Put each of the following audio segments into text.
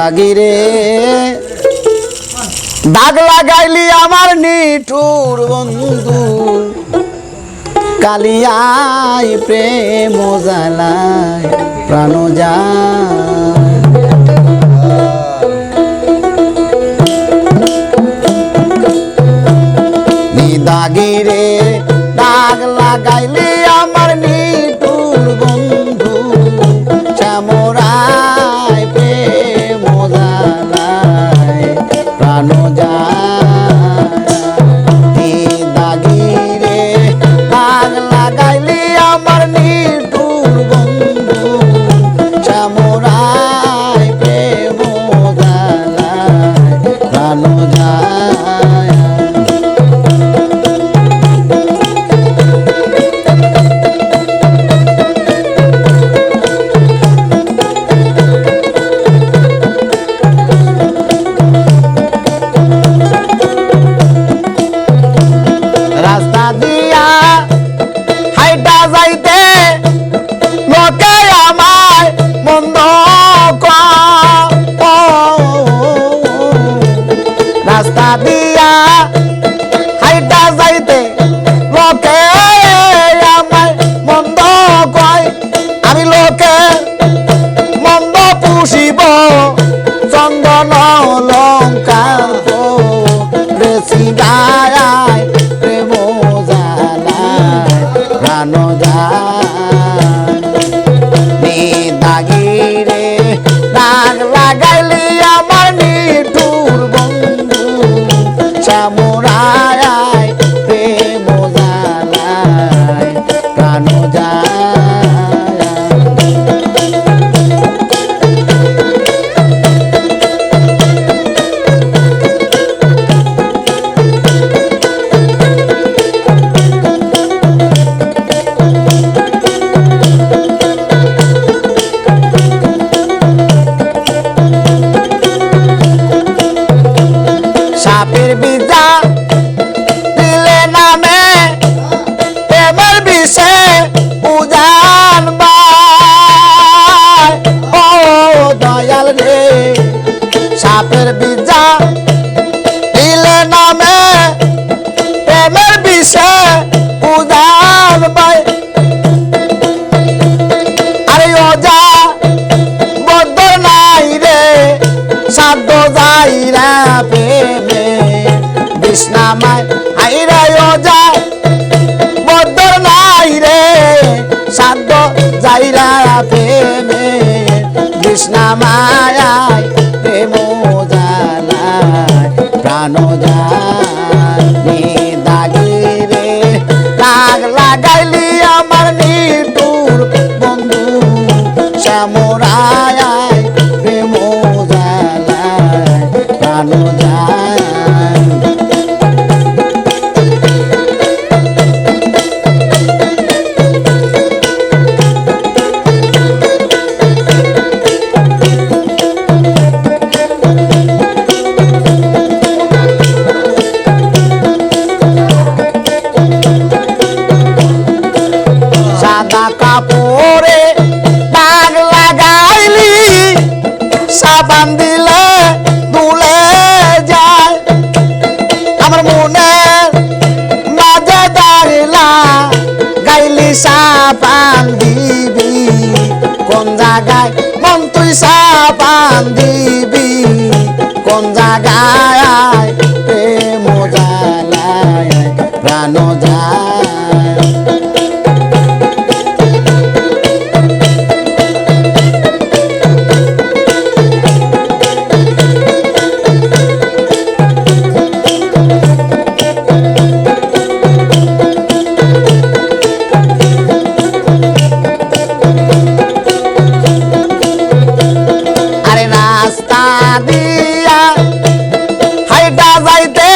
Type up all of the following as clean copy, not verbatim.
দাগিরে দাগ লাগাইলি আমার নিঠুর বন্ধু কালিয়ায় প্রেম জ্বালায় প্রাণ যায় দাগিরে দাগ লাগাইলি আমার নিঠুর বন্ধু চামড়ায় প্রেম জ্বালায় প্রাণ যায় দাগিরে দাগ লাগাইলি আমার নিঠুর বন্ধু চামড়ায় প্রেম জ্বালায় প্রাণ যায় রাস্তা দিয়া হাইটা যাইতে লোকে আমায় মন্দ কয় আমি লোকে মন্দ পুষিব চন্দন লঙ্কার রেসি গায় প্রেম জ্বালায় প্রাণ যায় দাগিরে দাগ লাগাইলি আমার নিঠুর বন্ধু চামড়ায় প্রেম জ্বালায় প্রাণ যায় সাপের বিদ্যা দিলে নামে প্রেমের বিষে উজান ও দয়াল রে সাপের বিদ্যা দিলে নামে প্রেমের বিষে উজান আরে ওজা বদ্ধ নাই রে সাধ্য যাইরা প্রেমে কৃষ্ণামায় আইরা ওজা বদ্ধ নাই রে সাধ্য যাইরা প্রেমে কৃষ্ণামায় প্রেম জ্বালায় প্রাণ যায় দাগিরে দাগ লাগাইলি আমার নিঠুর বন্ধু চামড়ায় প্রেম জ্বালায় প্রাণ যায় সাদা কাপড়ে দাগ লাগাইলি সাবান দিলে দুলে যায় আমার মনে মাঝে দাঁড়িলা গাইলি সাবান দিবি কোন জায়গায় মন তুই সাবান দিবি কোন জায়গায় প্রেম জ্বালায় প্রাণ যায় রাস্তা দিয়া হাইটা যাইতে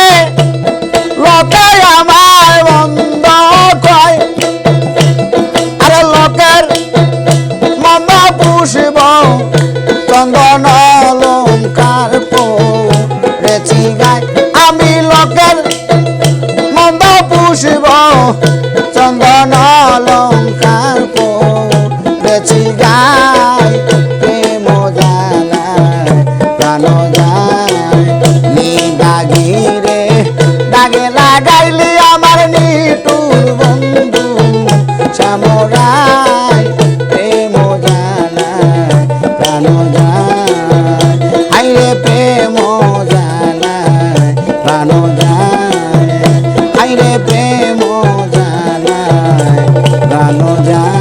লোকে আমার বন্ধ কয় আরে লোকের মন্দ পুষিব চন্দন লঙ্কার পড়েছি গায় আমি লোকের মন্দ পুষিব চন্দন লঙ্কার পড়েছি গায় প্রেম জ্বালায় প্রেম জানায় প্রাণ জানায়